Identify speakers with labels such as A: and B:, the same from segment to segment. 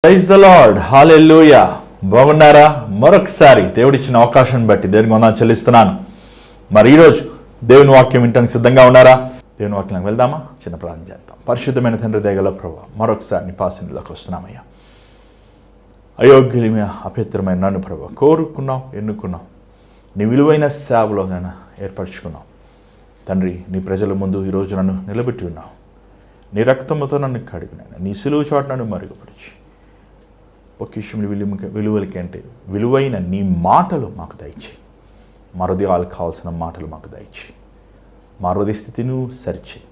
A: Praise the lord, హల్లెలూయా. బాగున్నారా? మరొకసారి దేవుడిచ్చిన అవకాశాన్ని బట్టి దేవునికి వందనాలు చెల్లిస్తున్నాను. మరి ఈరోజు దేవుని వాక్యం వినడానికి సిద్ధంగా ఉన్నారా? దేవుని వాక్యానికి వెళ్దామా? చిన్న ప్రార్థన చేద్దాం. పరిశుద్ధమైన తండ్రి దయగల ప్రభువా, మరొకసారి నీ పాసన్నిధిలోకి వస్తున్నామయ్యా. అయోగ్యులమైన అపవిత్రమైన నన్ను ప్రభువా కోరుకున్నాం, ఎన్నుకున్నాం, నీ విలువైన సేవలో నేను ఏర్పరచుకున్నాం. తండ్రి, నీ ప్రజల ముందు ఈరోజు నన్ను నిలబెట్టి ఉన్నావు. నీ రక్తముతో నన్ను కడిగినాను, నీ సిలువ చోట నన్ను మరుగుపరిచి పొక్కిషం విలువలకి అంటే విలువైన నీ మాటలు మాకు దయచేయి. మా హృదయాలకు కావాల్సిన మాటలు మాకు దయచేయి. మా హృదయ స్థితిని సరిచేయి.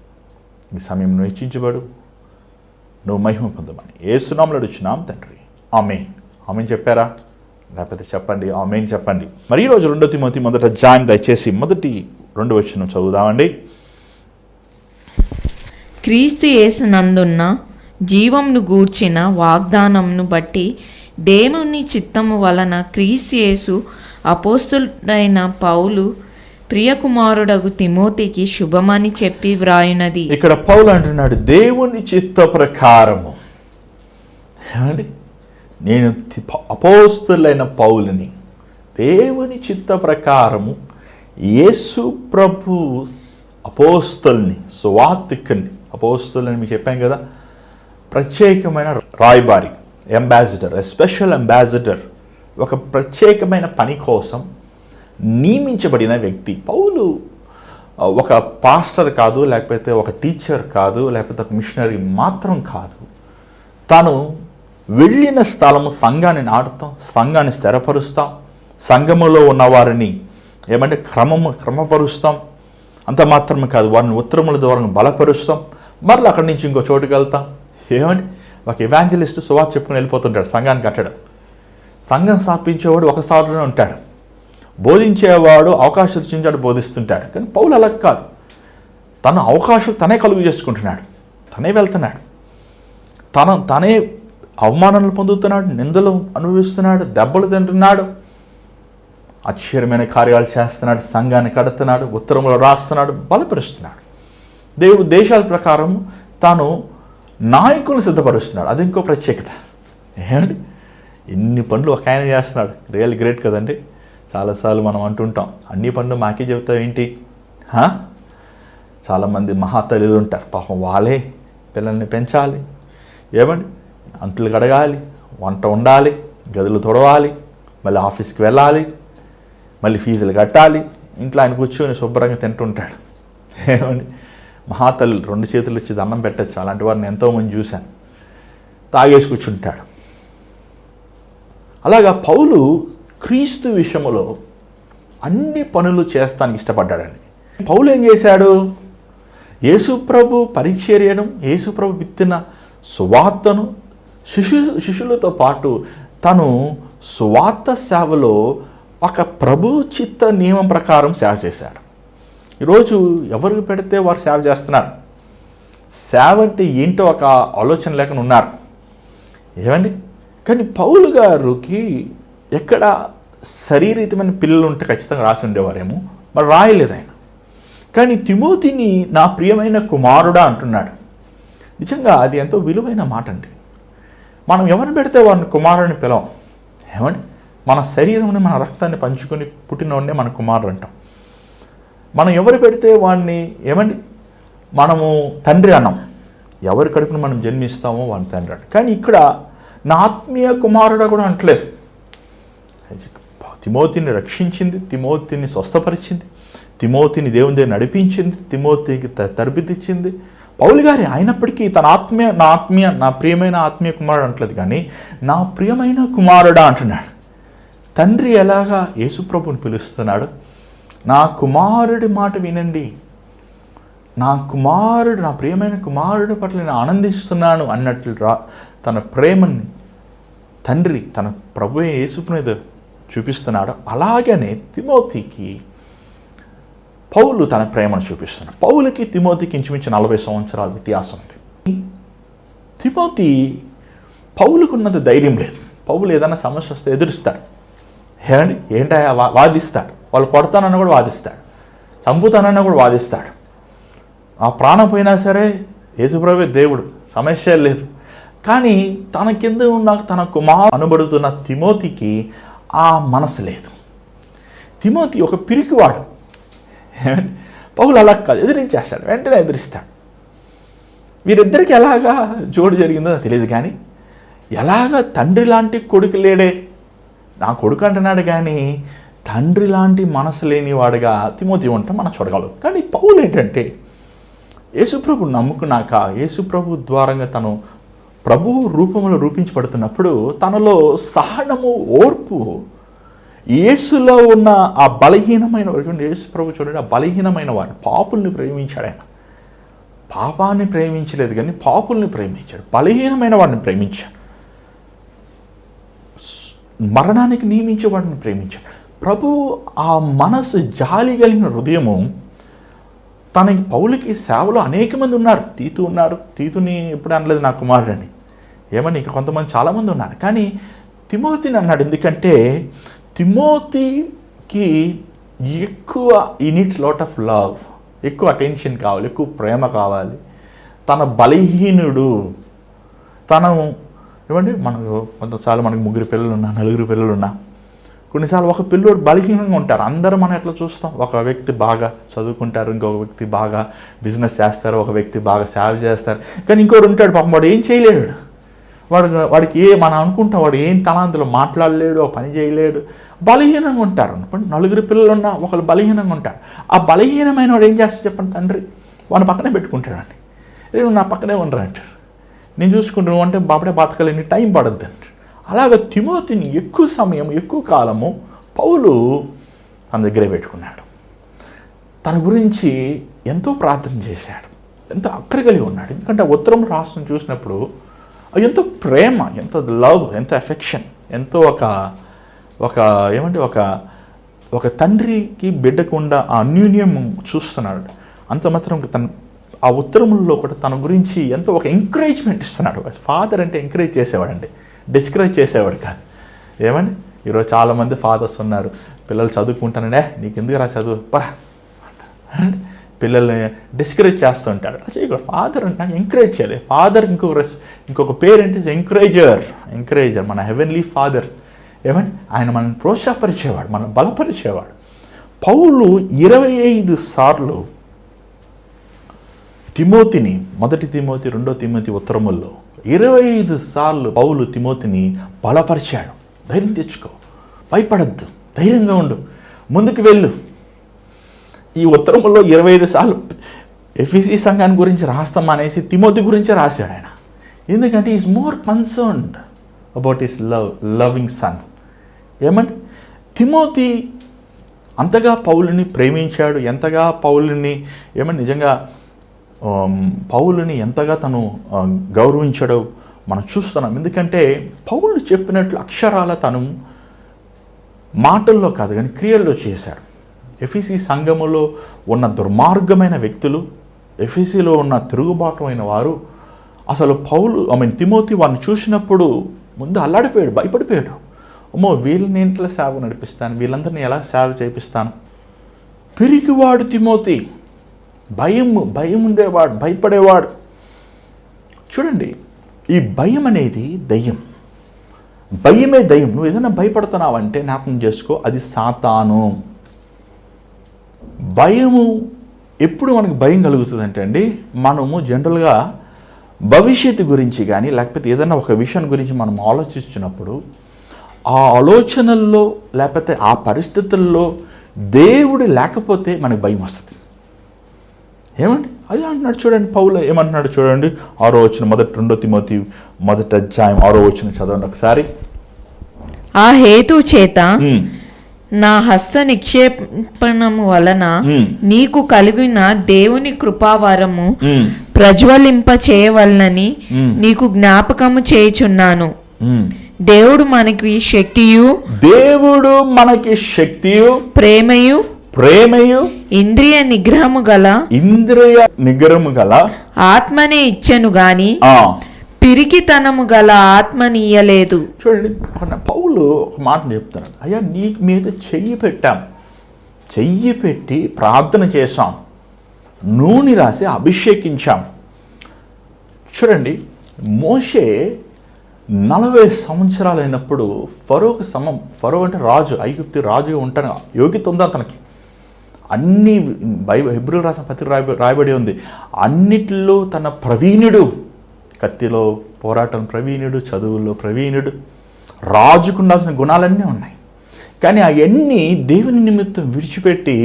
A: ఈ సమయం నువ్వు హెచ్చించబడు, నువ్వు మహిమ పొందమని యేసు నామములో అడుగుచున్నాం తండ్రి, ఆమేన్. ఆమేన్ చెప్పారా? లేకపోతే చెప్పండి, ఆమేన్ చెప్పండి. మరి ఈరోజు 2 తిమోతి మొదట జాయిన్ దయచేసి మొదటి 2 వచనం చదువుదామండి.
B: క్రీస్తు యేసునందున్న జీవమును గూర్చిన వాగ్దానమును బట్టి దేవుని చిత్తము వలన క్రీస్తు యేసు అపోస్తలుడైన పౌలు ప్రియకుమారుడగు తిమోతికి శుభమని చెప్పి వ్రాయునది.
A: ఇక్కడ పౌలు అంటున్నాడు, దేవుని చిత్త ప్రకారము. ఏమండి, నేను అపోస్తలుడైన పౌలుని దేవుని చిత్త ప్రకారము యేసు ప్రభు అపోస్తలుని, సువార్తికుని. అపోస్తలుని మీకు చెప్పాను కదా, ప్రత్యేకమైన రాయబారి, అంబాసిడర్, స్పెషల్ అంబాసిడర్, ఒక ప్రత్యేకమైన పని కోసం నియమించబడిన వ్యక్తి. పౌలు ఒక పాస్టర్ కాదు, లేకపోతే ఒక టీచర్ కాదు, లేకపోతే ఒక మిషనరీ మాత్రం కాదు. తాను వెళ్ళిన స్థలము సంఘాన్ని నాటుతాం, సంఘాన్ని స్థిరపరుస్తాం, సంఘములో ఉన్న వారిని ఏమంటే క్రమపరుస్తాం. అంత మాత్రమే కాదు, వారిని ఉత్తరముల ద్వారా బలపరుస్తాం. మరలా అక్కడి నుంచి ఇంకో చోటుకి వెళ్తాం. ఏమండి, ఒక ఎవాంజలిస్ట్ సువార్త చెప్పుకుని వెళ్ళిపోతుంటాడు, సంఘాన్ని కట్టడం. సంఘం స్థాపించేవాడు ఒక స్థానంలో ఉంటాడు, బోధించేవాడు అవకాశాలు ఇచ్చించాడు, బోధిస్తుంటాడు. కానీ పౌలు అలా కాదు. తన అవకాశాలు తనే కలుగు చేసుకుంటున్నాడు, తనే వెళ్తున్నాడు, తనే అవమానాలు పొందుతున్నాడు, నిందలు అనుభవిస్తున్నాడు, దెబ్బలు తింటున్నాడు, ఆశ్చర్యమైన కార్యాలు చేస్తున్నాడు, సంఘాన్ని కడుతున్నాడు, ఉత్తరములు రాస్తున్నాడు, బలపరుస్తున్నాడు. దేవుడు దేశాల ప్రకారం తాను నాయకులను సిద్ధపరుస్తున్నాడు. అది ఇంకో ప్రత్యేకత. ఏమండి, ఇన్ని పనులు ఒక ఆయన చేస్తున్నాడు, రియల్ గ్రేట్ కదండి. చాలాసార్లు మనం అంటుంటాం, అన్ని పనులు మాకే చెబుతావు ఏంటి? చాలామంది మహాతల్లులు ఉంటారు, పాపం వాళ్ళే పిల్లల్ని పెంచాలి, ఏమండి అంట్లు కడగాలి, వంట ఉండాలి, గదులు తొడవాలి, మళ్ళీ ఆఫీస్కి వెళ్ళాలి, మళ్ళీ ఫీజులు కట్టాలి, ఇంట్లో ఆయన కూర్చొని శుభ్రంగా తింటుంటాడు. ఏమండి, మహాతల్లు 2 చేతులు ఇచ్చి దండం పెట్టచ్చు. అలాంటి వారిని ఎంతోమంది చూశాను. తాగేసి కూర్చుంటాడు. అలాగా పౌలు క్రీస్తు విషయంలో అన్ని పనులు చేస్తానికి ఇష్టపడ్డాడండి. పౌలు ఏం చేశాడు? యేసుప్రభు పరిచర్యను, యేసుప్రభు విత్తిన సువార్తను శిష్యులతో పాటు తను సువార్త సేవలో ఒక ప్రభు చిత్త నియమం ప్రకారం సేవ చేశాడు. ఈరోజు ఎవరికి పెడితే వారు సేవ చేస్తున్నారు. సేవ అంటే ఏంటో ఒక ఆలోచన లేకుండా ఉన్నారు. ఏమండి, కానీ పౌలు గారికి ఎక్కడ శరీరమైన పిల్లలు ఉంటే ఖచ్చితంగా రాసి ఉండేవారేమో, మరి రాయలేదు ఆయన. కానీ తిమోతిని నా ప్రియమైన కుమారుడా అంటున్నాడు. నిజంగా అది ఎంతో విలువైన మాట అండి. మనం ఎవరిని పెడితే వారిని కుమారుని పిలవం. ఏమండి, మన శరీరంని, మన రక్తాన్ని పంచుకొని పుట్టినోడినే మన కుమారుడు అంటాం. మనం ఎవరు పెడితే వాడిని ఏమండి మనము తండ్రి అన్నాం. ఎవరి కడుపును మనం జన్మిస్తామో వాడిని తండ్రి అంట. కానీ ఇక్కడ నా ఆత్మీయ కుమారుడు కూడా అంటలేదు. తిమోతిని రక్షించింది, తిమోతిని స్వస్థపరిచింది, తిమోతిని దేవుని దగ్గర నడిపించింది, తిమోతికి తరబితిచ్చింది పౌలు గారి. అయినప్పటికీ తన నా ప్రియమైన ఆత్మీయ కుమారుడు అంటలేదు, కానీ నా ప్రియమైన కుమారుడా అంటున్నాడు. తండ్రి ఎలాగా యేసుప్రభుని పిలుస్తున్నాడు, నా కుమారుడి మాట వినండి, నా కుమారుడు, నా ప్రియమైన కుమారుడి పట్ల నేను ఆనందిస్తున్నాను అన్నట్లు తన ప్రేమని తండ్రి తన ప్రభు యేసు మీద చూపిస్తున్నాడు. అలాగనే తిమోతికి పౌలు తన ప్రేమను చూపిస్తున్నాడు. పౌలుకి తిమోతికి ఇంచుమించు 40 సంవత్సరాల వ్యత్యాసం ఉంది. తిమోతి పౌలుకున్నది ధైర్యం లేదు. పౌలు ఏదైనా సమస్య వస్తే ఎదురుస్తాడు. ఏంటా వాదిస్తాడు. వాళ్ళు కొడతానన్నా కూడా వాదిస్తాడు, చంపుతానన్నా కూడా వాదిస్తాడు. ఆ ప్రాణం పోయినా సరే యేసుప్రభువే దేవుడు, సమస్య లేదు. కానీ తన కింద ఉన్న తన కుమారు అనబడుతున్న తిమోతికి ఆ మనసు లేదు. తిమోతి ఒక పిరికివాడు. పౌలు అలా కాదు, ఎదిరించేస్తాడు, వెంటనే ఎదిరిస్తాడు. వీరిద్దరికి ఎలాగా జోడు జరిగిందో తెలియదు, కానీ ఎలాగా తండ్రి లాంటి కొడుకు లేడే, నా కొడుకు అంటున్నాడు కానీ తండ్రి లాంటి మనసు లేనివాడుగా తిమోతి ఉంటే మనం చూడగలం. కానీ పౌలు ఏంటంటే యేసుప్రభు నమ్ముకున్నాక యేసుప్రభు ద్వారంగా తను ప్రభువు రూపంలో రూపించబడుతున్నప్పుడు తనలో సహనము, ఓర్పు, యేసులో ఉన్న ఆ బలహీనమైన యేసుప్రభు చూడండి, ఆ బలహీనమైన వారిని, పాపుల్ని ప్రేమించాడు ఆయన. పాపాన్ని ప్రేమించలేదు కానీ పాపుల్ని ప్రేమించాడు, బలహీనమైన వాడిని ప్రేమించాడు, మరణానికి నియమించే వాడిని ప్రేమించాడు. ప్రభు ఆ మనసు, జాలి కలిగిన హృదయము తనకి పౌలుకి సేవలో అనేక మంది ఉన్నారు. తీతు ఉన్నారు, తీతుని ఎప్పుడు అనలేదు నా కుమారుడు అని, ఏమని ఇంకా కొంతమంది చాలామంది ఉన్నారు. కానీ తిమోతిని అన్నాడు, ఎందుకంటే తిమోతికి ఎక్కువ ఈ నీడ్స్ లాట్ ఆఫ్ లవ్, ఎక్కువ అటెన్షన్ కావాలి, ఎక్కువ ప్రేమ కావాలి. తన బలహీనుడు, తను ఏమండి మనకు కొంతసార్లు మనకు 3 పిల్లలు ఉన్నా, 4 పిల్లలు ఉన్నా, కొన్నిసార్లు ఒక పిల్లోడు బలహీనంగా ఉంటారు. అందరూ మనం ఎట్లా చూస్తాం, ఒక వ్యక్తి బాగా చదువుకుంటారు, ఇంకొక వ్యక్తి బాగా బిజినెస్ చేస్తారు, ఒక వ్యక్తి బాగా సేవ చేస్తారు, కానీ ఇంకోటి ఉంటాడు పాపం వాడు ఏం చేయలేడు. వాడికి మనం అనుకుంటాం వాడు ఏం తలాంతులో మాట్లాడలేడు, పని చేయలేడు, బలహీనంగా ఉంటారు. 4 పిల్లలు ఉన్నా ఒకళ్ళు బలహీనంగా ఉంటారు. ఆ బలహీనమైన వాడు ఏం చేస్తాడు చెప్పండి, తండ్రి వాడిని పక్కనే పెట్టుకుంటాడండి. నేను నా పక్కనే ఉండరా అంటారు, నేను చూసుకుంటాను, నువ్వు అంటే బాబడే బతకలేని టైం పడద్దు అంటారు. అలాగ తిమోతిని ఎక్కువ సమయం, ఎక్కువ కాలము పౌలు తన దగ్గరే పెట్టుకున్నాడు. తన గురించి ఎంతో ప్రార్థన చేశాడు, ఎంతో అక్కర కలిగి ఉన్నాడు. ఎందుకంటే ఉత్తరం రాష్ట్రం చూసినప్పుడు ఎంతో ప్రేమ, ఎంతో లవ్, ఎంతో ఎఫెక్షన్, ఎంతో ఒక ఏమంటే ఒక తండ్రికి బిడ్డకు ఉన్న ఆ అన్యూన్యం చూస్తున్నాడు. అంత మాత్రం ఆ ఉత్తరములలో కూడా తన గురించి ఎంతో ఒక ఎంకరేజ్మెంట్ ఇస్తున్నాడు. ఫాదర్ అంటే ఎంకరేజ్ చేసేవాడండి, డిస్కరేజ్ చేసేవాడు కాదు. ఏమండి ఈరోజు చాలామంది ఫాదర్స్ ఉన్నారు, పిల్లలు చదువుకుంటానండే నీకు ఎందుకు రా చదువు పా, పిల్లల్ని డిస్కరేజ్ చేస్తూ ఉంటాడు. అసలు ఇక్కడ ఫాదర్ అంటే నాకు ఎంకరేజ్ చేయాలి. ఫాదర్ ఇంకొక పేరు ఏంటి, ఎంకరేజర్, మన హెవెన్లీ ఫాదర్. ఏమండి ఆయన మనల్ని ప్రోత్సాహపరిచేవాడు, మనం బలపరిచేవాడు. పౌలు 25 సార్లు తిమోతిని, 1 తిమోతి 2 తిమోతి ఉత్తరముల్లో 25 సార్లు పౌలు తిమోతిని బలపరిచాడు. ధైర్యం తెచ్చుకో, భయపడద్దు, ధైర్యంగా ఉండు, ముందుకు వెళ్ళు. ఈ ఉత్తరముల్లో 25 సార్లు ఎఫెసీ సంఘాన్ని గురించి రాస్తాం అనేసి తిమోతి గురించే రాశాడు ఆయన. ఎందుకంటే is more concerned about his loving son. ఏమంటే తిమోతి అంతగా పౌలుని ప్రేమించాడు, ఎంతగా పౌలుని నిజంగా పౌలుని ఎంతగా తను గౌరవించాడో మనం చూస్తున్నాం. ఎందుకంటే పౌలు చెప్పినట్లు అక్షరాల తను మాటల్లో కాదు కానీ క్రియల్లో చేశాడు. ఎఫెసీ సంఘములో ఉన్న దుర్మార్గమైన వ్యక్తులు, ఎఫెసీలో ఉన్న తిరుగుబాటు వారు అసలు తిమోతి వారిని చూసినప్పుడు ముందు అల్లాడిపోయాడు, భయపడిపోయాడు. అమ్మో వీళ్ళని ఇంట్లో సేవ నడిపిస్తాను, వీళ్ళందరినీ ఎలా సేవ చేపిస్తాను. పిరికివాడు తిమోతి, భయం ఉండేవాడు, భయపడేవాడు. చూడండి, ఈ భయం అనేది దయ్యం, భయమే దయ్యం. నువ్వు ఏదైనా భయపడుతున్నావంటే జ్ఞాపకం చేసుకో, అది సాతాను. భయము ఎప్పుడు మనకు భయం కలుగుతుందంటే అండి, మనము జనరల్గా భవిష్యత్తు గురించి కానీ లేకపోతే ఏదైనా ఒక విషయం గురించి మనం ఆలోచించినప్పుడు ఆ ఆలోచనల్లో లేకపోతే ఆ పరిస్థితుల్లో దేవుడు లేకపోతే మనకు భయం వస్తుంది. ఏమండి అదే అంటున్నాడు చూడండి, పౌలు ఏమంటున్నాడు చూడండి, 6వ వచనం, 2 తిమోతి 1వ అధ్యాయం 6వ వచనం చదవండి ఒకసారి.
B: ఆ హేతు చేత నా హస్త నిక్షేపణము వలన నీకు కలిగిన దేవుని కృపావరము ప్రజ్వలింప చేయవలనని నీకు జ్ఞాపకము చేయుచున్నాను. దేవుడు మనకి శక్తియు ప్రేమయు ఇంద్రియ నిగ్రహము గల ఆత్మనే ఇచ్చెను గాని పిరికితనము గల ఆత్మనియ్యలేదు.
A: చూడండి, పౌలు ఒక మాట చెప్తున్నాడు, అయ్యా నీ మీద చెయ్యి పెట్టి ప్రార్థన చేశాం, నూనె రాసి అభిషేకించాం. చూడండి, మోషే 40 సంవత్సరాలైనప్పుడు ఫరో అంటే రాజు, ఐగుప్తు రాజుగా ఉంటాను యోగ్యత ఉంది అతనికి. అన్ని హెబ్రీయులకు రాసిన పత్రిక రాయబడి ఉంది. అన్నిటిలో తన ప్రవీణుడు, కత్తిలో పోరాటం ప్రవీణుడు, చదువుల్లో ప్రవీణుడు, రాజుకు ఉండాల్సిన గుణాలన్నీ ఉన్నాయి. కానీ అవన్నీ దేవుని నిమిత్తం విడిచిపెట్టి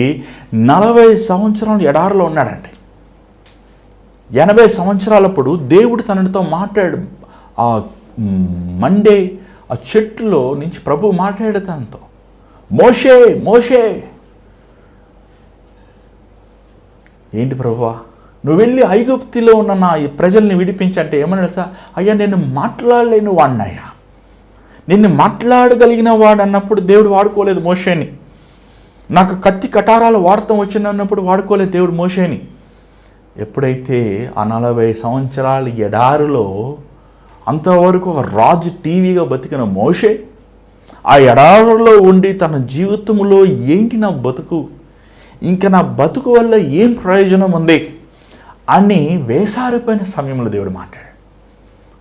A: 40 సంవత్సరాలు ఎడారిలో ఉన్నాడండి. 80 సంవత్సరాలప్పుడు దేవుడు తనతో మాట్లాడు, ఆ మండే ఆ చెట్టులో నుంచి ప్రభువు మాట్లాడే తనతో, మోషే మోషే. ఏంటి ప్రభువా, నువ్వు వెళ్ళి ఐగుప్తిలో ఉన్న నా ప్రజల్ని విడిపించంటే ఏమన్నా తెలుసా? అయ్యా నేను మాట్లాడలేని వాడినయ్యా, నిన్ను మాట్లాడగలిగిన వాడు అన్నప్పుడు దేవుడు వాడుకోలేదు మోషేని. నాకు కత్తి కటారాలు వాడటం వచ్చిందన్నప్పుడు వాడుకోలేదు దేవుడు మోషేని. ఎప్పుడైతే ఆ 40 సంవత్సరాల ఎడారిలో అంతవరకు ఒక రాజు టీవీగా బతికిన మోషే ఆ ఎడారిలో ఉండి తన జీవితంలో ఏంటి నా బతుకు, ఇంకా నా బతుకు వల్ల ఏం ప్రయోజనం ఉంది అని వేసారిపోయిన సమయంలో దేవుడు మాట్లాడాడు.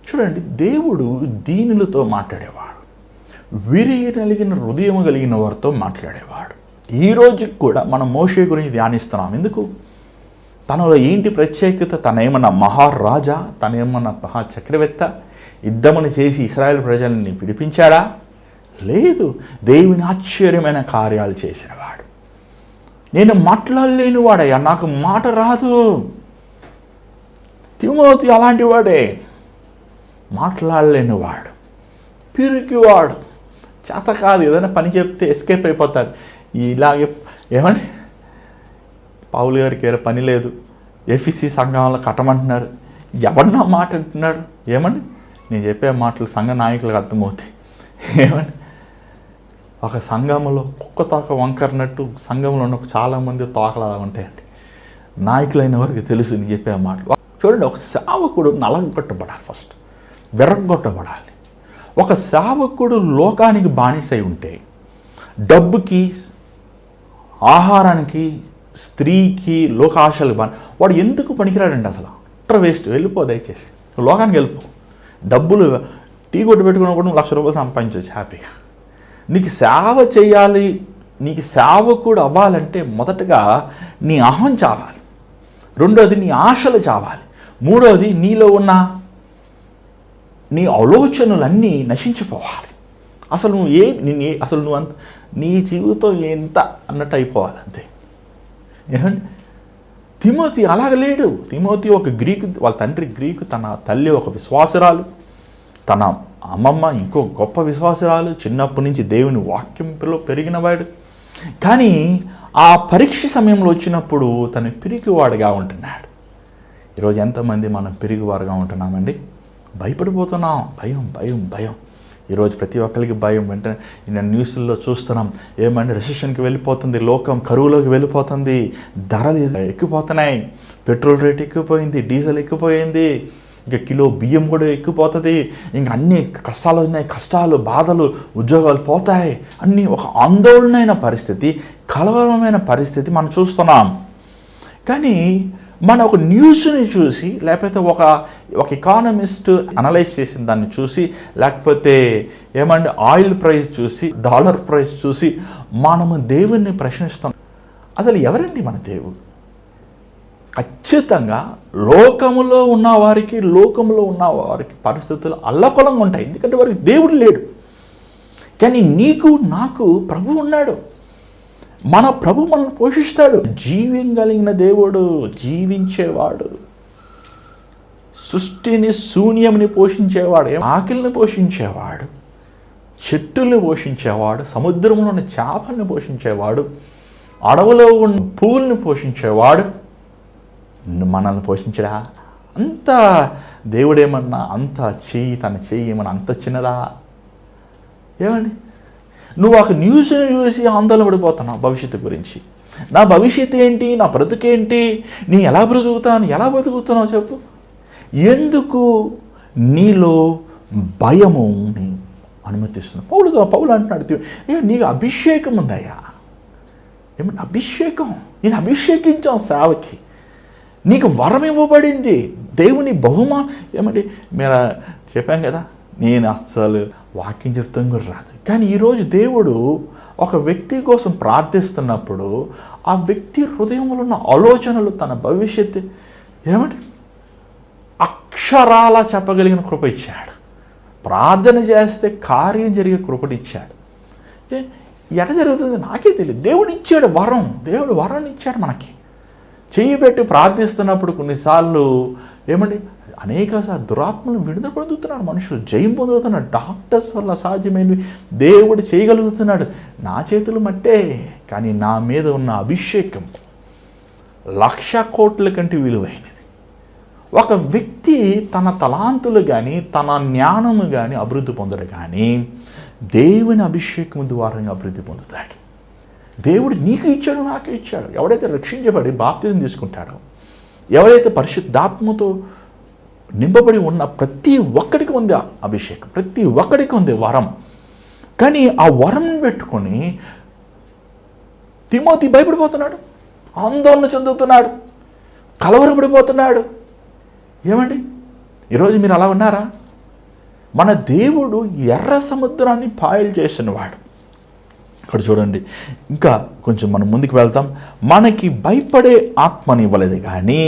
A: చూడండి, దేవుడు దీనులతో మాట్లాడేవాడు, విరిగిన హృదయం కలిగిన వారితో మాట్లాడేవాడు. ఈ రోజుకి కూడా మనం మోషే గురించి ధ్యానిస్తున్నాం. ఎందుకు? తనలో ఏంటి ప్రత్యేకత? తనేమన్నా మహారాజా, తనేమన్నా మహాచక్రవర్తి, యుద్ధమును చేసి ఇశ్రాయేల్ ప్రజల్ని విడిపించాడా? లేదు. దేవుని ఆశ్చర్యమైన కార్యాలు చేసినవాడు. నేను మాట్లాడలేని వాడయ్యా, నాకు మాట రాదు. తిమోతి అలాంటి వాడే, మాట్లాడలేని వాడు, పిరికివాడు, చేత కాదు, ఏదైనా పని చెప్తే ఎస్కేప్ అయిపోతాడు. ఇలాగే ఏమండి, పౌలు గారికి వేరే పని లేదు, ఎఫ్ఈసి సంఘంలో కట్టమంటున్నారు, ఎవరన్నా మాట అంటున్నాడు. ఏమండి, నేను చెప్పే మాటలు సంఘ నాయకులకు అర్థమవుతాయి. ఏమండి, ఒక సంఘంలో కుక్క తోక వంకరనట్టు సంఘంలో ఉన్న చాలామంది తోకలా ఉంటాయండి. నాయకులైన వారికి తెలుసు నేను చెప్పే మాటలు. చూడండి, ఒక సేవకుడు నలగొట్టబడాలి, ఫస్ట్ విరగొట్టబడాలి. ఒక సేవకుడు లోకానికి బానిసై ఉంటే, డబ్బుకి, ఆహారానికి, స్త్రీకి, లోకాశలకు వాడు ఎందుకు పనికిరాడండి అసలు? వేస్ట్. వెళ్ళిపో, దయచేసి లోకానికి వెళ్ళిపో. డబ్బులు టీ కొట్టు పెట్టుకున్న కూడా 1,00,000 రూపాయలు సంపాదించవచ్చు హ్యాపీగా. నీకు సేవ చేయాలి, నీకు సేవకుడు అవ్వాలంటే మొదటగా నీ అహం చావాలి, రెండోది నీ ఆశలు చావాలి, మూడోది నీలో ఉన్న నీ ఆలోచనలన్నీ నశించిపోవాలి. అసలు నువ్వు అంత నీ జీవితం ఎంత అన్నట్టు అయిపోవాలి అంతే. ఏమండి, తిమోతి అలాగ లేడు. తిమోతి ఒక గ్రీకు, వాళ్ళ తండ్రి గ్రీకు, తన తల్లి ఒక విశ్వాసురాలు, తన అమ్మమ్మ ఇంకో గొప్ప విశ్వాసురాలు, చిన్నప్పటి నుంచి దేవుని వాక్యంలో పెరిగినవాడు. కానీ ఆ పరీక్ష సమయంలో వచ్చినప్పుడు తను పిరికివాడుగా ఉంటున్నాడు. ఈరోజు ఎంతమంది మనం పిరికివారుగా ఉంటున్నామండి? భయపడిపోతున్నాం. భయం భయం భయం. ఈరోజు ప్రతి ఒక్కరికి భయం. వెంటనే నేను న్యూస్లో చూస్తున్నాం, ఏమంటే రెసిషన్కి వెళ్ళిపోతుంది, లోకం కరువులోకి వెళ్ళిపోతుంది, ధరలు ఎక్కిపోతున్నాయి, పెట్రోల్ రేట్ ఎక్కిపోయింది, డీజిల్ ఎక్కిపోయింది, ఇంకా కిలో బియ్యం కూడా ఎక్కిపోతుంది, ఇంకా అన్ని కష్టాలు ఉన్నాయి, కష్టాలు, బాధలు, ఉద్యోగాలు పోతాయి, అన్నీ ఒక ఆందోళనైన పరిస్థితి, కలవరమైన పరిస్థితి మనం చూస్తున్నాం. కానీ మన ఒక న్యూస్ని చూసి, లేకపోతే ఒక ఎకానమిస్ట్ అనలైజ్ చేసిన దాన్ని చూసి, లేకపోతే ఏమంటే ఆయిల్ ప్రైస్ చూసి, డాలర్ ప్రైస్ చూసి మనము దేవుణ్ణి ప్రశ్నిస్తాం. అసలు ఎవరండి మన దేవుడు? ఖచ్చితంగా లోకంలో ఉన్న వారికి పరిస్థితులు అల్లకొలంగా ఉంటాయి, ఎందుకంటే వారికి దేవుడు లేడు. కానీ నీకు నాకు ప్రభు ఉన్నాడు. మన ప్రభు మనల్ని పోషిస్తాడు. జీవం కలిగిన దేవుడు, జీవించేవాడు, సృష్టిని, శూన్యంని పోషించేవాడు, ఆకలిని పోషించేవాడు, చెట్టుల్ని పోషించేవాడు, సముద్రంలో ఉన్న చేపల్ని పోషించేవాడు, అడవిలో ఉన్న పువ్వుల్ని పోషించేవాడు, మనల్ని పోషించడా? అంత దేవుడేమన్నా అంత తన చెయ్యి ఏమన్నా అంత చిన్నదా? ఏమండి, నువ్వు ఒక న్యూస్ని చూసి ఆందోళన పడిపోతున్నావు భవిష్యత్తు గురించి. నా భవిష్యత్తు ఏంటి, నా బ్రతుకేంటి, నేను ఎలా బతుకుతున్నావు చెప్పు. ఎందుకు? నీలో భయము అనుమతిస్తుంది. పౌలు అంటున్నాడు, నీకు అభిషేకం ఉందయ్యా. ఏమంటే అభిషేకం, నేను అభిషేకించాం సేవకి, నీకు వరం ఇవ్వబడింది, దేవుని ఏమంటే మీరు చెప్పాం కదా, నేను అస్సలు వాక్యం చెప్తాం కూడా రాదు. కానీ ఈరోజు దేవుడు ఒక వ్యక్తి కోసం ప్రార్థిస్తున్నప్పుడు ఆ వ్యక్తి హృదయంలో ఉన్న ఆలోచనలు, తన భవిష్యత్తు ఏమంటే అక్షరాల చెప్పగలిగిన కృప ఇచ్చాడు. ప్రార్థన చేస్తే కార్యం జరిగే కృపనిచ్చాడు. ఎట జరుగుతుంది నాకే తెలియదు. దేవుడు ఇచ్చాడు వరం, దేవుడు వరం ఇచ్చాడు మనకి. చెయ్యి పెట్టి ప్రార్థిస్తున్నప్పుడు కొన్నిసార్లు ఏమండి అనేకసార్లు దురాత్మలు విడుదల పొందుతున్నారు, మనుషులు జయం పొందుతున్నారు, డాక్టర్స్ వల్ల అసాధ్యమైనవి దేవుడు చేయగలుగుతున్నాడు. నా చేతులు మట్టే, కానీ నా మీద ఉన్న అభిషేకం 1,00,000 కోట్ల కంటే విలువైనది. ఒక వ్యక్తి తన తలాంతులు కానీ తన జ్ఞానము కానీ అభివృద్ధి పొందడు, కానీ దేవుని అభిషేకం ద్వారా అభివృద్ధి పొందుతాడు. దేవుడు నీకు ఇచ్చాడు, నాకు ఇచ్చాడు. ఎవడైతే రక్షించబడి బాప్తిజం తీసుకుంటాడో, ఎవరైతే పరిశుద్ధాత్మతో నింపబడి ఉన్న ప్రతి ఒక్కడికి ఉంది అభిషేకం, ప్రతి ఒక్కడికి ఉంది వరం. కానీ ఆ వరం పెట్టుకొని తిమోతి భయపడిపోతున్నాడు, ఆందోళన చెందుతున్నాడు, కలవరపడిపోతున్నాడు. ఏమండి ఈరోజు మీరు అలా ఉన్నారా? మన దేవుడు ఎర్ర సముద్రాన్ని పాయలు చేసినవాడు. ఇక్కడ చూడండి, ఇంకా కొంచెం మనం ముందుకు వెళ్తాం. మనకి భయపడే ఆత్మని ఇవ్వలేదు, కానీ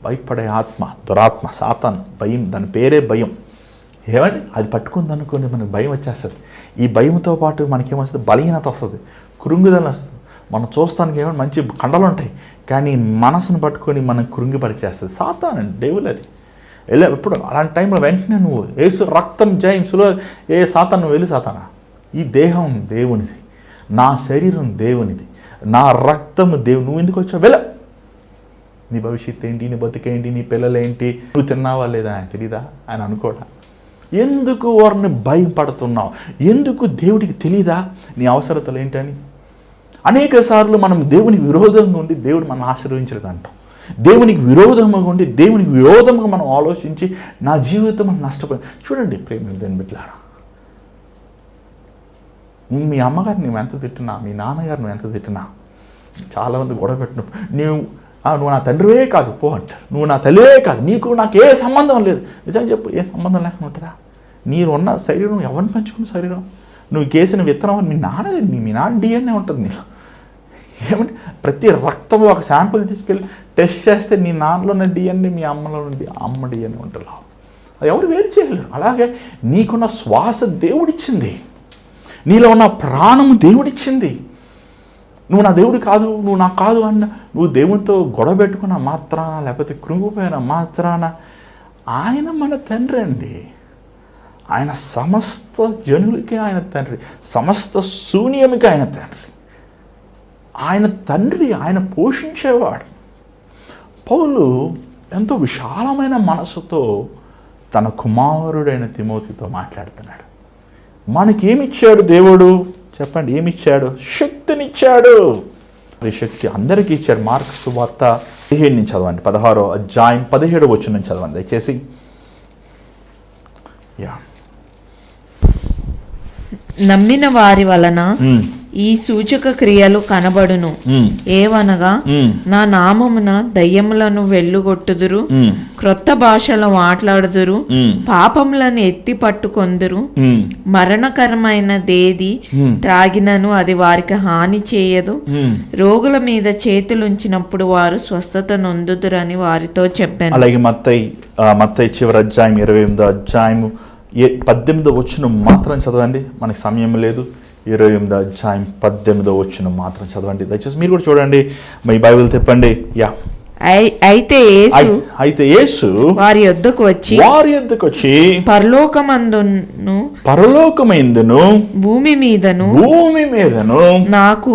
A: భయపడే ఆత్మ, దురాత్మ, సాతాన్, భయం, దాని పేరే భయం. ఏమండి అది పట్టుకుంది అనుకోండి మనకు భయం వచ్చేస్తుంది. ఈ భయంతో పాటు మనకేమొస్తుంది, బలహీనత వస్తుంది, కృంగుదల వస్తుంది. మనం చూస్తానికి ఏమైనా మంచి కండలు ఉంటాయి, కానీ మనసును పట్టుకొని మనం కృంగిపరిచేస్తుంది సాతాన్ అండి, దేవుడు అది. ఎప్పుడు అలాంటి టైంలో వెంటనే నువ్వు యేసు రక్తం జయం సాతాన్ నువ్వు వెళ్ళి సాతానా, ఈ దేహం దేవునిది, నా శరీరం దేవునిది, నా రక్తము దేవుని, నువ్వు ఎందుకు వచ్చావు వెళ్ళ, నీ భవిష్యత్తు ఏంటి, నీ బతుకేంటి, నీ పిల్లలేంటి, నువ్వు తిన్నావా లేదా ఆయన తెలీదా, ఆయన అనుకోడా? ఎందుకు వారిని భయపడుతున్నావు? ఎందుకు దేవుడికి తెలీదా నీ అవసరతలు ఏంటని? అనేక సార్లు మనం దేవునికి విరోధంగా ఉండి దేవుడు మనం ఆశీర్వదించలేదు అంటాం. దేవునికి విరోధంగా ఉండి దేవునికి విరోధంగా మనం ఆలోచించి నా జీవితం మనం నష్టపోయి. చూడండి ప్రేమ దేని బిడ్డలారా, మీ అమ్మగారు నువ్వు ఎంత తిట్టినా, మీ నాన్నగారు నువ్వు ఎంత తిట్టినా, చాలామంది గొడవ పెట్టినప్పుడు నువ్వు నా తండ్రివే కాదు పో అంటారు, నువ్వు నా తల్లివే కాదు, నాకు ఏ సంబంధం లేదు. నిజంగా చెప్పు, ఏ సంబంధం లేకుండా ఉంటుందా? నీరు ఉన్న శరీరం ఎవరిని పెంచుకున్న శరీరం, నువ్వు కేసిన విత్తనం మీ నాన్న డిఎన్ఏ ఉంటుంది నీలో. ఏమంటే ప్రతి రక్తం ఒక శాంపుల్ తీసుకెళ్ళి టెస్ట్ చేస్తే నీ నాన్నలో ఉన్న డిఎన్ఏ మీ అమ్మలో నుండి అమ్మ డిఎన్ఏ ఉంటుంది. అది ఎవరు వేరు చేయలేరు. అలాగే నీకున్న శ్వాస దేవుడిచ్చింది, నీలో ఉన్న ప్రాణము దేవుడిచ్చింది. నువ్వు నా దేవుడు కాదు, నువ్వు నాకు కాదు అన్న, నువ్వు దేవునితో గొడవ పెట్టుకున్న మాత్రాన, లేకపోతే కృంగిపోయిన మాత్రాన, ఆయన మన తండ్రి అండి. ఆయన సమస్త జనులకి ఆయన తండ్రి, సమస్త శూన్యమికి ఆయన తండ్రి. ఆయన తండ్రి, ఆయన పోషించేవాడు. పౌలు ఎంతో విశాలమైన మనసుతో తన కుమారుడైన తిమోతితో మాట్లాడుతున్నాడు. మనకేమిచ్చాడు దేవుడు చెప్పండి? ఏమిచ్చాడు? శక్తినిచ్చాడు. ఈ శక్తి అందరికీ ఇచ్చాడు. మార్కు సువార్త 15 నుంచి చదవండి, 16వ అధ్యాయం 17వ వచనం చదవండి దయచేసి.
B: నమ్మిన వారి వలన ఈ సూచక క్రియలు కనబడును, ఏవనగా నా నామమున దయ్యములను వెళ్ళుగొట్టుదురు, క్రొత్త భాషలో మాట్లాడుదురు, పాపములను ఎత్తి పట్టుకొందురు, మరణకరమైనదేది త్రాగినను అది వారికి హాని చేయదు, రోగుల మీద చేతులుంచినప్పుడు వారు స్వస్థత నొందుదురని వారితో చెప్పాను.
A: అలాగే మత్తయి చివరి అధ్యాయం 28వ అధ్యాయము 18వ వచనం మాత్రం చదవండి, మనకి సమయం లేదు. 28వ అధ్యాయం 18వ వచనం మాత్రం చదవండి దయచేసి. మీరు కూడా చూడండి, మీ బైబిల్ తిప్పండి.
B: అయితే యేసు వారి యొద్దకు వచ్చి పరలోకమందును భూమి మీదను నాకు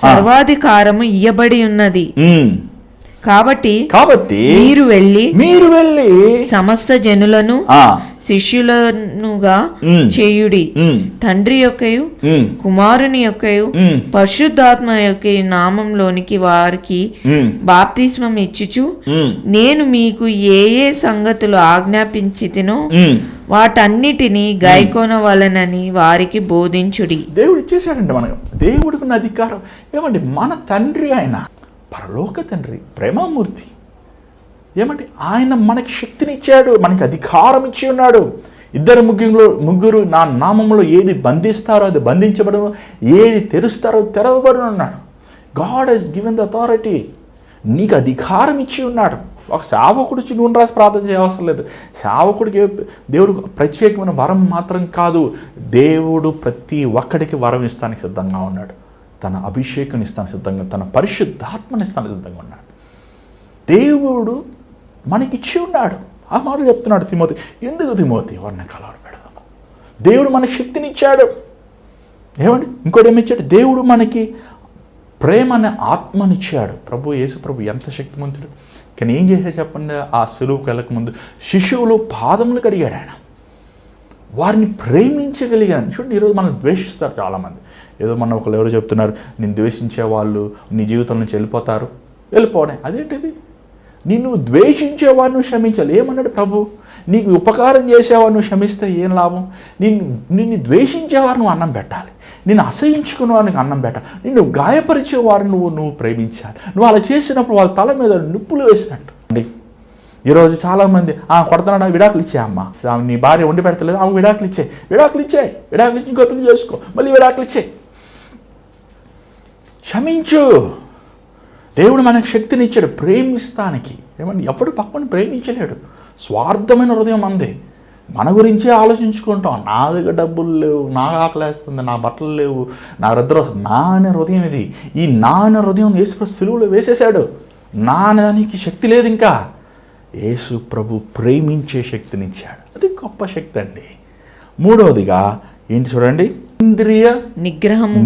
B: సర్వాధికారము ఇయ్యబడి ఉన్నది, కాబట్టి మీరు వెళ్ళి సమస్త జనులను శిష్యులనుగా చేయుడి, తండ్రి యొక్కయు కుమారుని యొక్కయు పరిశుద్ధాత్మ యొక్క నామంలోనికి వారికి బాప్తిస్మం ఇచ్చుచు నేను మీకు ఏ ఏ సంగతులు ఆజ్ఞాపించితినో వాటన్నిటినీ గైకొనవలెనని వారికి బోధించుడి.
A: దేవుడు ఇచ్చేసాడంటే మనకు దేవుడికి ఉన్న అధికారం. ఏమండి, మన తండ్రి ఆయన పరలోక తండ్రి, ప్రేమామూర్తి. ఏమంటే ఆయన మనకి శక్తిని ఇచ్చాడు, మనకి అధికారం ఇచ్చి ఉన్నాడు. ఇద్దరు ముగ్గురు నా నామంలో ఏది బంధిస్తారో అది బంధించబడను, ఏది తెరుస్తారో తెరవబడును అన్నాడు. God has given the authority. నీకు అధికారం ఇచ్చి ఉన్నాడు. ఒక సేవకుడు నూనె రాసి ప్రార్థన చేయవసరం లేదు. సేవకుడికి దేవుడు ప్రత్యేకమైన వరం మాత్రం కాదు, దేవుడు ప్రతి ఒక్కడికి వరం ఇస్తానికి సిద్ధంగా ఉన్నాడు. తన అభిషేకం ఇస్తానికి సిద్ధంగా, తన పరిశుద్ధాత్మని ఇస్తానికి సిద్ధంగా ఉన్నాడు. దేవుడు మనకిచ్చి ఉన్నాడు. ఆ మాటలు చెప్తున్నాడు తిమోతి. ఎందుకు తిమోతి వారిని కలవరపెడదాం? దేవుడు మనకి శక్తిని ఇచ్చాడు. ఏమండి ఇంకోటి ఏమిచ్చాడు? దేవుడు మనకి ప్రేమ అనే ఆత్మనిచ్చాడు. యేసు ప్రభు ఎంత శక్తిమంతుడు. కానీ ఏం చేసే చెప్పండి, ఆ సులువుకు వెళ్ళకముందు శిశువులు పాదములు కడిగాడు ఆయన. వారిని ప్రేమించగలిగాను. చూడండి, ఈరోజు మనం ద్వేషిస్తారు చాలామంది. ఏదో మన ఒకళ్ళు ఎవరు చెప్తున్నారు, నేను ద్వేషించే వాళ్ళు నీ జీవితం నుంచి వెళ్ళిపోవడం. అదేంటిది? నిన్ను ద్వేషించేవారు నువ్వు క్షమించాలి. ఏమన్నాడు ప్రభు? నీకు ఉపకారం చేసేవారు నువ్వు క్షమిస్తే ఏం లాభం? నిన్ను ద్వేషించేవారు నువ్వు అన్నం పెట్టాలి, నిన్ను అసహించుకునే వారికి అన్నం పెట్టాలి, నిన్ను గాయపరిచేవారు నువ్వు ప్రేమించాలి. నువ్వు అలా చేసినప్పుడు వాళ్ళ తల మీద నిప్పులు వేసినట్టు అండి. ఈరోజు చాలామంది కొడతాడా, విడాకులు ఇచ్చే అమ్మ, నీ భార్య వండి పెడతలేదు, ఆమె విడాకులు ఇచ్చే ఇంకో పెళ్లి చేసుకో, మళ్ళీ విడాకులు ఇచ్చే. క్షమించు. దేవుడు మనకు శక్తిని ఇచ్చాడు ప్రేమిస్తానికి. ఏమన్నా ఎవడు పక్కన ప్రేమించలేడు. స్వార్థమైన హృదయం అందే. మన గురించే ఆలోచించుకుంటాం. నా దగ్గర డబ్బులు లేవు, నాకు ఆకలేస్తుంది, నా బట్టలు లేవు, నా నిద్ర నా అనే హృదయం ఇది. ఈ నా అనే హృదయం యేసు సిలువలో వేసేశాడు. నా అనేదానికి శక్తి లేదు. ఇంకా యేసు ప్రభు ప్రేమించే శక్తిని ఇచ్చాడు. అది గొప్ప శక్తి అండి. మూడవదిగా ఏంటి చూడండి, ఇంద్రియ నిగ్రహము.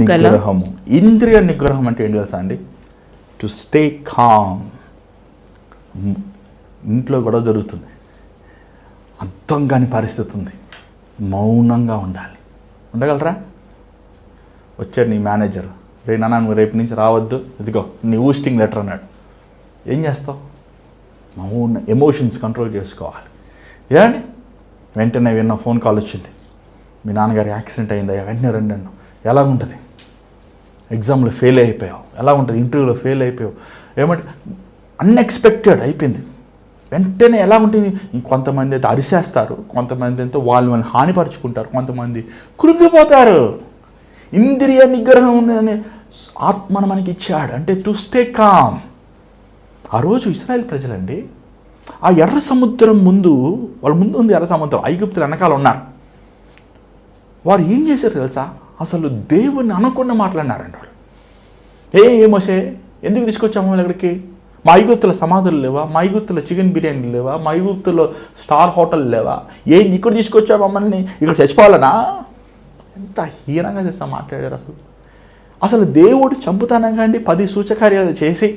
A: ఇంద్రియ నిగ్రహం అంటే ఏంటి తెలుసా అండి? To stay calm. ఇంట్లో గొడవ జరుగుతుంది, అర్థం కాని పరిస్థితి ఉంది, మౌనంగా ఉండాలి. ఉండగలరా? వచ్చాడు నీ మేనేజర్, నాన్న నువ్వు రేపు నుంచి రావద్దు, ఇదిగో నీ ఊస్టింగ్ లెటర్ అన్నాడు. ఏం చేస్తావు? మౌన ఎమోషన్స్ కంట్రోల్ చేసుకోవాలి. ఏమండి వెంటనే విన్న ఫోన్ కాల్ వచ్చింది, మీ నాన్నగారి యాక్సిడెంట్ అయిందయ్యా, వెంటనే రండి అన్నావు. ఎలా ఉంటుంది? ఎగ్జామ్లో ఫెయిల్ అయిపోయావు, ఎలా ఉంటుంది? ఇంటర్వ్యూలో ఫెయిల్ అయిపోయావు. ఏమంటే అన్ఎక్స్పెక్టెడ్ అయిపోయింది. వెంటనే ఎలా ఉంటుంది? కొంతమంది అయితే అరిసేస్తారు, కొంతమంది అయితే వాళ్ళని హానిపరుచుకుంటారు, కొంతమంది కృంగిపోతారు. ఇంద్రియ నిగ్రహం అనే ఆత్మను మనకి ఇచ్చాడు. అంటే టు స్టే కామ్. ఆ రోజు ఇశ్రాయేల్ ప్రజలండి ఆ ఎర్ర సముద్రం ముందు, వాళ్ళ ముందు ఉంది ఎర్ర సముద్రం, ఐగుప్తులు వెనకాల ఉన్నారు. వారు ఏం చేశారు తెలుసా? అసలు దేవుణ్ణి అనకుండా మాట్లాడినారండి వాళ్ళు. ఏమోసే ఎందుకు తీసుకొచ్చాము వాళ్ళు ఇక్కడికి? మా ఐగుప్తుల సమాధులు లేవా? మా ఐగుప్తుల చికెన్ బిర్యానీ లేవా? మా ఐగుప్తులో స్టార్ హోటల్ లేవా? ఏంది ఇక్కడ తీసుకొచ్చా మమ్మల్ని? ఇక్కడ చచ్చిపోవాలనా? ఎంత హీనంగా చేస్తా మాట్లాడారు. అసలు దేవుడు చంపుతానంగా అండి 10 సూచకార్యాలు చేసి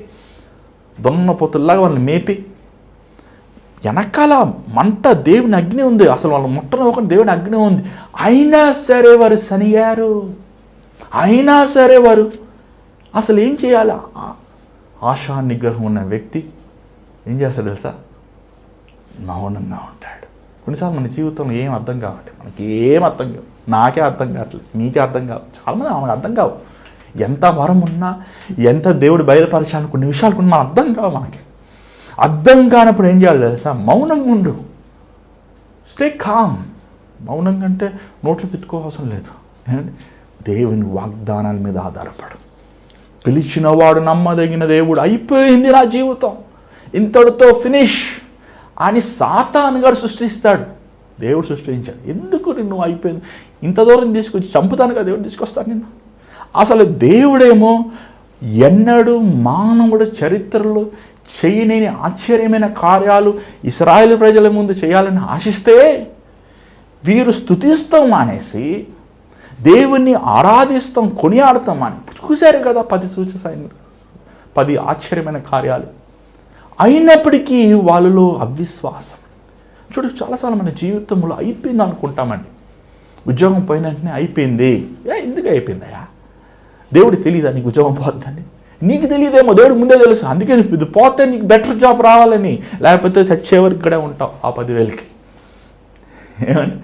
A: దొన్నపోతుల్లాగా వాళ్ళని మేపి, వెనకాల మంట దేవుని అగ్ని ఉంది, అసలు వాళ్ళు ముట్టనవ్వకుండా దేవుని అగ్ని ఉంది. అయినా సరే వారు సనిగారు. అయినా సరే వారు అసలు ఏం చేయాలి? ఆశా నిగ్రహం ఉన్న వ్యక్తి ఏం చేస్తాడు తెలుసా? మౌనంగా ఉంటాడు. కొన్నిసార్లు మన జీవితంలో ఏం అర్థం కావాలి, మనకి ఏం అర్థం కావు. నాకే అర్థం కావట్లేదు, మీకే అర్థం కావు, చాలామంది ఆమెకు అర్థం కావు. ఎంత వరం ఉన్నా, ఎంత దేవుడు బయలుపరచాలని కొన్ని విషయాలు కొన్ని మన అర్థం కావు. మనకి అర్థం కానప్పుడు ఏం చేయాలి తెలుసా? మౌనంగా ఉండు. Stay calm. మౌనంగా అంటే నోట్లు తిట్టుకోవాల్సిన లేదు. దేవుని వాగ్దానాల మీద ఆధారపడు. పిలిచినవాడు నమ్మదగిన దేవుడు. అయిపోయింది నా జీవితం, ఇంతటితో ఫినిష్ అని సాతాను గారు సృష్టిస్తాడు. దేవుడు సృష్టించాడు. ఎందుకు నిన్ను అయిపోయింది ఇంత దూరం తీసుకొచ్చి చంపుతాను కదా దేవుడు తీసుకొస్తాను నిన్ను. అసలు దేవుడేమో ఎన్నడూ మానవుడు చరిత్రలో చేయలేని ఆశ్చర్యమైన కార్యాలు ఇశ్రాయేలు ప్రజల ముందు చేయాలని ఆశిస్తే వీరు స్తుతిస్తాం మానేసి దేవుణ్ణి ఆరాధిస్తాం, కొనియాడతాం అని. చూశారు కదా 10 ఆశ్చర్యమైన కార్యాలు. అయినప్పటికీ వాళ్ళలో అవిశ్వాసం. చూడు, చాలాసార్లు మన జీవితంలో అయిపోయింది అనుకుంటామండి. ఉద్యోగం పోయిన వెంటనే అయిపోయింది. ఎందుకు అయిపోయిందయ్యా? దేవుడికి తెలియదా నీకు ఉద్యోగం పోతుందండి? నీకు తెలియదేమో, దేవుడికి ముందే తెలుసు. అందుకే ఇది పోతే నీకు బెటర్ జాబ్ రావాలని, లేకపోతే చచ్చేవరకు ఇక్కడే ఉంటావు ఆ 10,000కి. ఏమండి,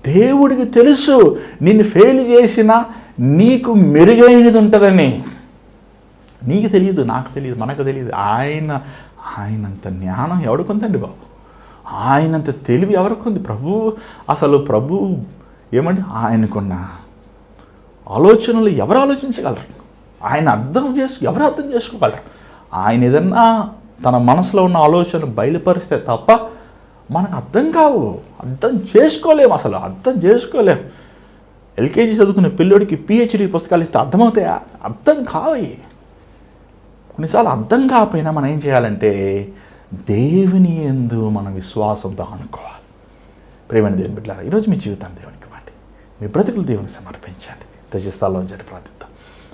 A: దేవుడికి తెలుసు నిన్ను ఫెయిల్ చేసినా నీకు మెరుగైనది ఉంటుందని. నీకు తెలియదు, నాకు తెలియదు, మనకు తెలియదు. ఆయనంత జ్ఞానం ఎవరికొందండి బాబు? ఆయనంత తెలివి ఎవరికొంది? ప్రభు ఏమండి, ఆయనకున్న ఆలోచనలు ఎవరు ఆలోచించగలరు? ఆయన ఎవరు అర్థం చేసుకోగలరు? ఆయన ఏదన్నా తన మనసులో ఉన్న ఆలోచనలు బయలుపరిస్తే తప్ప మనకు అర్థం కావు, అర్థం చేసుకోలేము, అర్థం చేసుకోలేము. ఎల్కేజీ చదువుకునే పిల్లోడికి పిహెచ్డి పుస్తకాలు ఇస్తే అర్థమవుతాయా? అర్థం కావు. కొన్నిసార్లు అర్థం కాకపోయినా మనం ఏం చేయాలంటే దేవుని యందు మన విశ్వాసంతో అనుకోవాలి. ప్రేమని దేవుని బిడ్డలారా, ఈరోజు మీ జీవితాన్ని దేవునికి ఇవ్వండి, మీ బ్రతుకులు దేవునికి సమర్పించండి. దయచేస్తాలో జరిగి ప్రార్థిద్దాం.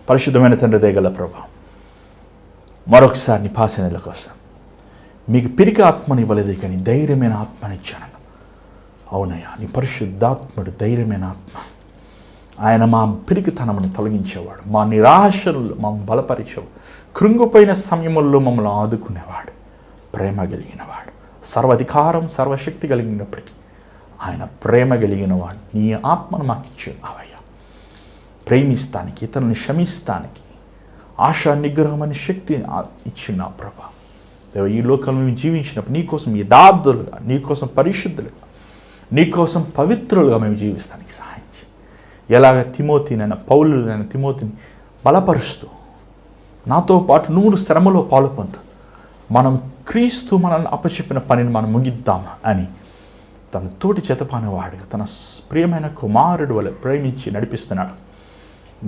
A: పరిశుద్ధమైన తండ్రి, దయగల ప్రభావం, మరొకసారి నీ పాసనల కోసం మీకు పిరికి ఆత్మని ఇవ్వలేదు కానీ ధైర్యమైన ఆత్మనిచ్చాను. అవునయ్యా, నీ పరిశుద్ధాత్ముడు ధైర్యమైన ఆత్మ. ఆయన మా పిరికితనమును తొలగించేవాడు, మా నిరాశలు మమ్మల్ని బలపరిచేవాడు, కృంగిపోయిన సమయంలో మమ్మల్ని ఆదుకునేవాడు, ప్రేమ కలిగినవాడు, సర్వాధికారం సర్వశక్తి కలిగినప్పటికీ ఆయన ప్రేమ కలిగినవాడు. నీ ఆత్మను మాకు ఇచ్చావయ్యా, ప్రేమిస్తానికి, ఇతరులను క్షమిస్తానికి, ఆశా నిగ్రహం అనే శక్తిని ఇచ్చిన ప్రభా. ఈ లోకంలో మేము జీవించినప్పుడు నీకోసం యథార్థులుగా, నీకోసం పరిశుద్ధులుగా, నీకోసం పవిత్రులుగా మేము జీవిస్తానికి సహాయం చేయి. ఎలాగ పౌలునైనా తిమోతిని బలపరుస్తూ నాతో పాటు నువ్వు శ్రమలో పాలు పొందు, మనం క్రీస్తు మనల్ని అప్పచెప్పిన పనిని మనం ముగిద్దామా అని తన తోటి చేతపానివాడుగా తన ప్రియమైన కుమారుడు వల్ల ప్రేమించి నడిపిస్తున్నాడు.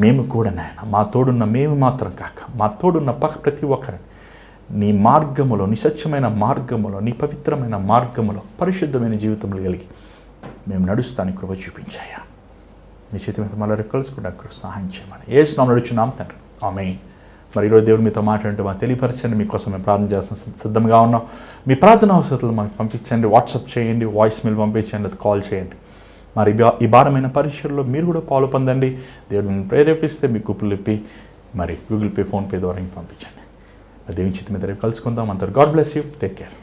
A: మేము కూడా నాయన, మా తోడున్న మేము మాత్రం కాక మా తోడున్న ప్రతి ఒక్కరిని నీ మార్గములో, నీ సత్యమైన మార్గములో, నీ పవిత్రమైన మార్గములో, పరిశుద్ధమైన జీవితంలో కలిగి మేము నడుస్తానికి కృప చూపించాయా. నీ చేతి మీద మళ్ళీ కలుసుకోవడానికి సహాయం చేయమని యేసునామములో నడుచున్నాం తండ్రి, ఆమేన్. మరి ఈరోజు దేవుడు మీతో మాట్లాడుతూ మాకు తెలియపరచండి. మీకోసం మేము ప్రార్థన చేస్తాం, సిద్ధంగా ఉన్నాం. మీ ప్రార్థన అవసరాలు మనకు పంపించండి, వాట్సాప్ చేయండి, వాయిస్ మెయిల్ పంపించండి, లేదా కాల్ చేయండి. మరి ఈ భారమైన పరీక్షల్లో మీరు కూడా పాలు పొందండి. దేవుడిని ప్రేరేపిస్తే మీ గుప్పులు ఇప్పి మరి గూగుల్ పే, ఫోన్పే ద్వారా పంపించండి. దేవుని చేతి మీద రేపు కలుసుకుందాం. అంతవరకు God bless you, take care.